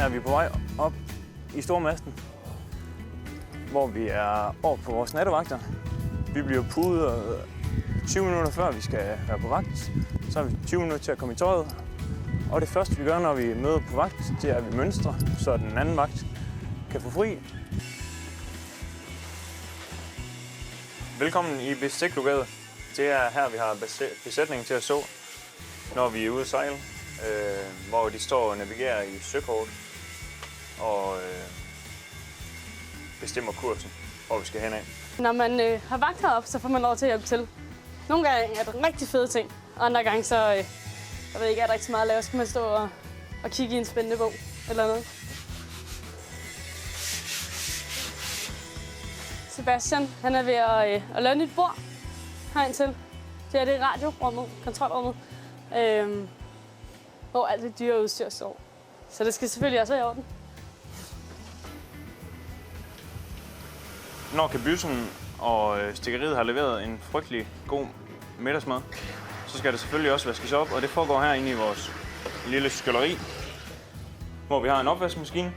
er vi på vej op i Stormasten, hvor vi er over på vores nattevagter. Vi bliver pudet 20 minutter før vi skal være på vagt. Så har vi 20 minutter til at komme i tøjet. Og det første vi gør, når vi møder på vagt, det er, at vi mønstrer, så den anden vagt kan få fri. Velkommen i Bestiklogade. Det er her, vi har besætningen til at så, når vi er ude at sejle, hvor de står og navigerer i søkort og bestemmer kursen, hvor vi skal hen af. Når man har vagt heroppe, så får man lov til at hjælpe til. Nogle gange er det rigtig fede ting, og andre gange så jeg ved ikke, er der ikke så meget at lave. Så kan man stå og kigge i en spændende bog eller noget. Sebastian, han er ved at lave et nyt bord herind til. Det er radiorummet, kontrolrummet, hvor alt det dyre udstyr står. Så det skal selvfølgelig også være i orden. Når kabysen og stikkeriet har leveret en frygtelig god middagsmad, så skal det selvfølgelig også vaskes op, og det foregår herinde i vores lille skylleri, hvor vi har en opvaskemaskine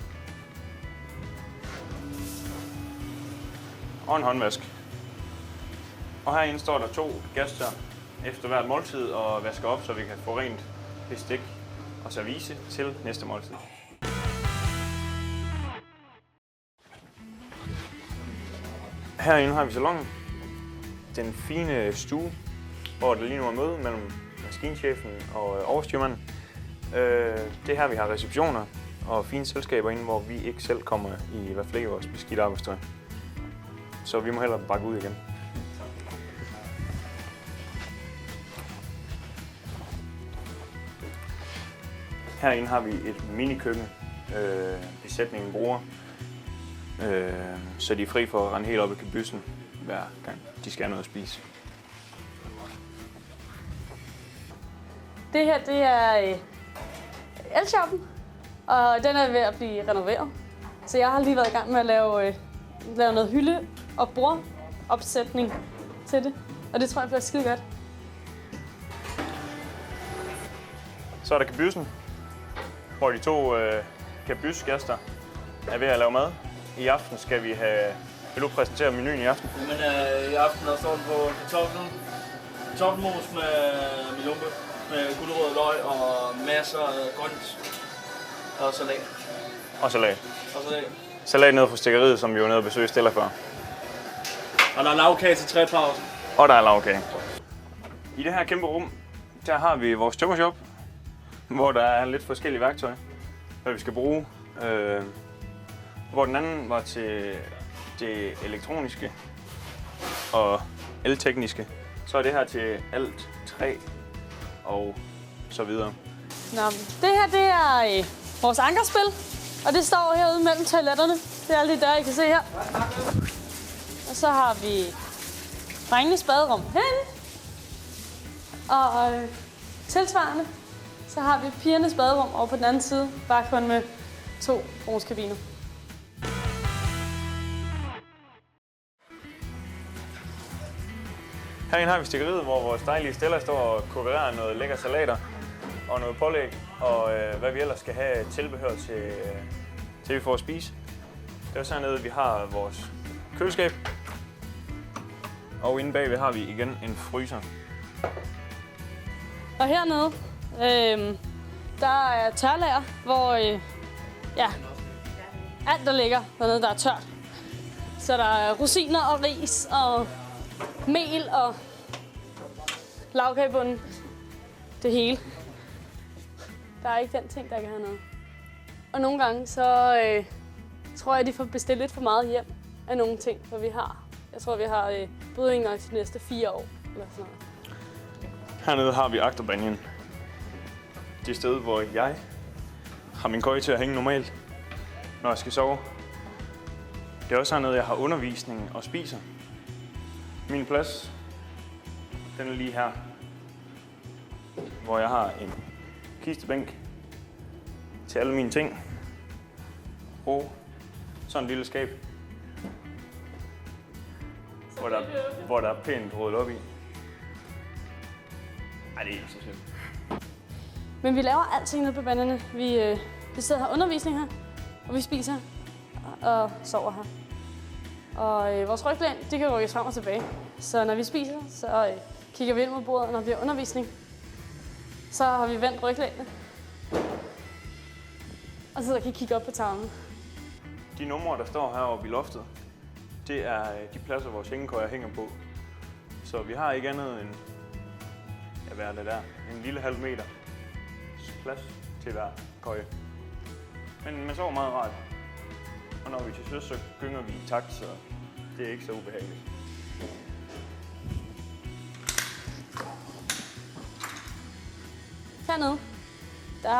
og en håndvask. Og herinde står der 2 gæster efter hvert måltid og vasker op, så vi kan få rent bestik og service til næste måltid. Herinde har vi salonen, den fine stue, hvor der lige nu er møde mellem maskinchefen og overstyrmanden. Det er her, vi har receptioner og fine selskaber inde, hvor vi ikke selv kommer i hvert fald ikke vores beskidte arbejdstøj. Så vi må hellere bakke ud igen. Herinde har vi et minikøkken, besætningen bruger, så de er fri for at rende helt op i kabysen, hver gang de skal have noget at spise. Det her, det er elshoppen, og den er ved at blive renoveret. Så jeg har lige været i gang med at lave noget hylde- og bordopsætning til det, og det tror jeg bliver skide godt. Så er der kabysen, hvor de 2 kabysgæster er ved at lave mad. I aften skal vi have... Vil du præsentere menuen i aften? Men i aften der står den på kartoffelmos med lumpe, med gulerod, løg og masser af grønt og salat. Og salat. Salat nede fra stikkeriet, som vi var nede og besøgte Stella før. Og der er lavkage til 3 pauser. Og der er lavkage. I det her kæmpe rum, der har vi vores tømmershop, hvor der er lidt forskellige værktøj, hvad vi skal bruge. Hvor den anden var til det elektroniske og eltekniske. Så er det her til alt træ og så videre. Nå, det her, det er vores ankerspil, og det står herude mellem toiletterne. Det er alle de døre, I kan se her. Og så har vi drengenes baderum herinde. Og tilsvarende, så har vi pigernes baderum over på den anden side, bare kun med 2 brugskabiner. Herinde har vi stikkeriet, hvor vores dejlige Stella står og konkurrerer noget lækker salater og noget pålæg, og hvad vi ellers skal have tilbehør til vi får at spise. Det er også hernede, vi har vores køleskab, og inde bagved har vi igen en fryser. Og hernede, der er tørlager, hvor alt der ligger dernede, der er tørt. Så der er rosiner og ris og mel og lavkagebunden. Det hele. Der er ikke den ting, der kan have noget. Og nogle gange, så tror jeg, de får bestilt lidt for meget hjem af nogle ting, for jeg tror, vi har budringer til de næste 4 år. Eller sådan noget. Hernede har vi agterbanjen. Det er stedet, hvor jeg har min køje til at hænge normalt, når jeg skal sove. Det er også hernede, jeg har undervisning og spiser. Min plads, den er lige her, hvor jeg har en kistebænk til alle mine ting. Og sådan en lille skab, hvor der er pænt ryddet op i. Ej, det er ikke så slemt. Men vi laver alting nede på banderne. Vi sidder her undervisning her, og vi spiser og sover her. Og vores ryglæn, de kan rykkes frem og tilbage. Så når vi spiser, så kigger vi ind mod bordet, og når vi har undervisning, så har vi vendt ryglænene. Og så kan I kigge op på tavlen. De numre, der står heroppe i loftet, det er de pladser, vores hængekøjer hænger på. Så vi har ikke andet end, hvad er det der, en lille halv meter plads til hver køje. Men man sover meget rart. Og når vi til søs, så gynger vi i takt, så det er ikke så ubehageligt. Hernede, der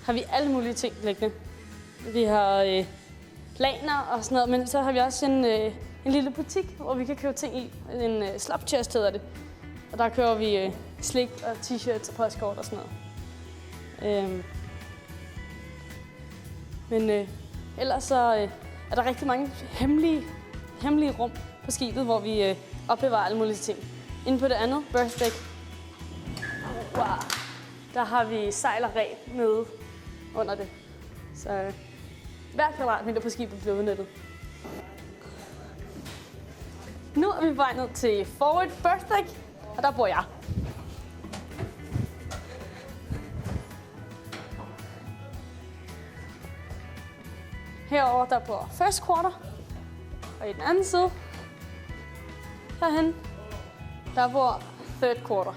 har vi alle mulige ting liggende. Vi har planer og sådan noget, men så har vi også en lille butik, hvor vi kan købe ting i. En slopchest hedder det. Og der køber vi slik og t-shirts og postkort og sådan noget. Men ellers så er der rigtig mange hemmelige rum på skibet, hvor vi opbevarer alle mulige ting. Inde på det andet birthday, der har vi sejl og reb nede under det. Så hver kvadratmeter på skibet bliver udnyttet. Nu er vi på vej ned til Forward Birthday, og der bor jeg. Herover der bor First Quarter, og i den anden side, herhen, der bor Third Quarter.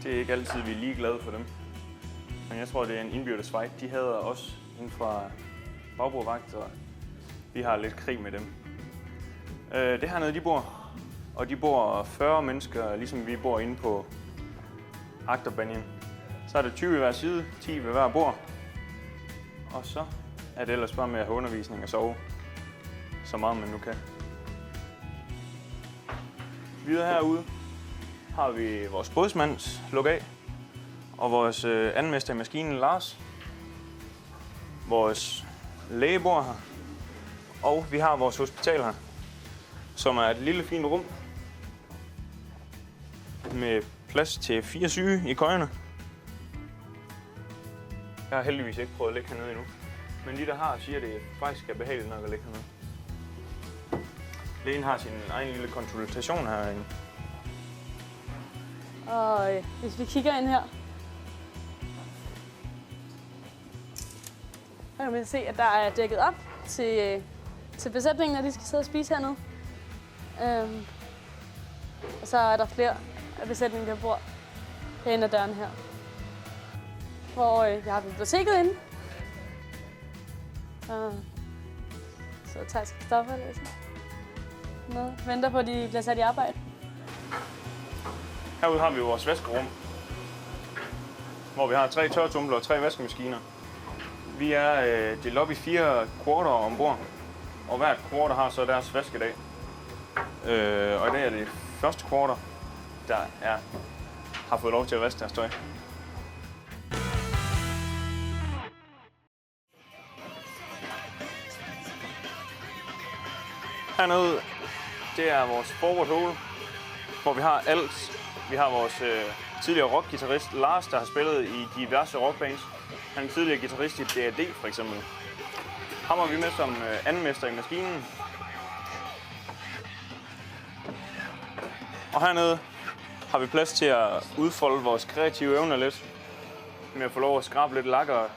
Det er ikke altid, vi er lige glade for dem. Men jeg tror, det er en indbyrdes fight. De hader os inden fra bagbordvagt, og vi har lidt krig med dem. Det hernede, de bor. Og de bor 40 mennesker, ligesom vi bor inde på agterbanjen. Så er der 20 ved hver side, 10 ved hver bord. Og så er det ellers bare med at have undervisning og sove så meget man nu kan. Videre herude har vi vores bådsmands lukaf og vores andenmester i maskinen Lars. Vores læge bor her. Og vi har vores hospital her, som er et lille fint rum med plads til 4 syge i køjerne. Jeg har heldigvis ikke prøvet at ligge hernede endnu, men de der har siger, at det faktisk er behageligt nok at ligge hernede. Lægen har sin egen lille konsultation herinde. Og hvis vi kigger ind her, så kan man se, at der er dækket op til besætningen, når de skal sidde og spise hernede. Og så er der flere af besætningen, der bor herinde ad døren her. Hvor jeg har biblioteket inde. Så tager Kristoffer og læser. Venter på, at de bliver sat i arbejde. Herude har vi vores vaskerum, hvor vi har 3 tørretumbler og 3 vaskemaskiner. Vi er delt op i 4 quarter ombord, og hvert quarter har så deres vaskedag. Og i dag er det første quarter, der har fået lov til at vaske deres tøj. Hernede, det er vores forward hole, hvor vi har alt. Vi har vores tidligere rockgitarrist Lars, der har spillet i diverse rockbands. Han er tidligere guitarist i D.A.D. for eksempel. Ham har vi med som andenmester i maskinen. Og hernede har vi plads til at udfolde vores kreative evner lidt. Med at få lov at skrabe lidt lak og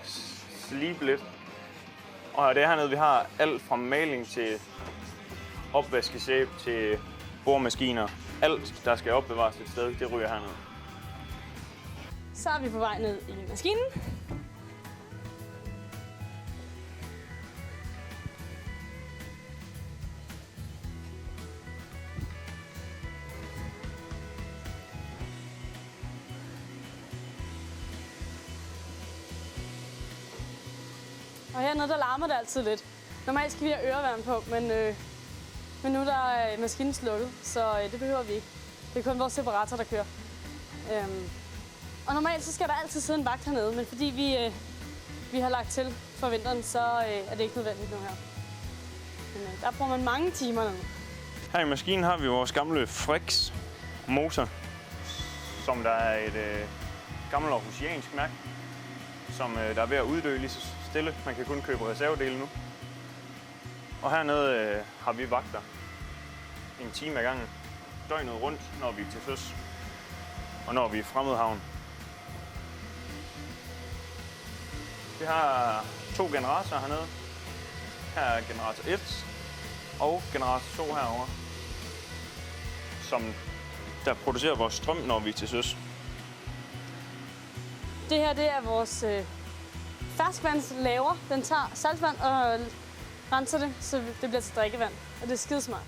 slibe lidt. Og det er hernede, vi har alt fra maling til opvaskesæbe til boremaskiner. Alt, der skal opbevares et sted, det ryger hernede. Så er vi på vej ned i maskinen. Og hernede, der larmer det altid lidt. Normalt skal vi have øreværn på, men nu der er maskinen slukket, så det behøver vi ikke. Det er kun vores separator, der kører. Og normalt så skal der altid sidde en vagt hernede, men fordi vi har lagt til for vinteren, så er det ikke nødvendigt nu her. Men der bruger man mange timer nu. Her i maskinen har vi vores gamle Frix motor, som der er et gammelt aarhusiansk mærke, som der er ved at uddø lige så stille. Man kan kun købe reservedele nu. Og hernede har vi vagter en time ad gangen, døgnet rundt, når vi er til søs og når vi er i fremmedhavn. Vi har 2 generatorer hernede. Her er generator 1 og generator 2 herovre, som der producerer vores strøm, når vi er til søs. Det her det er vores ferskvandslaver. Den tager saltvand og renser det, så det bliver til drikkevand. Og det er skidesmart.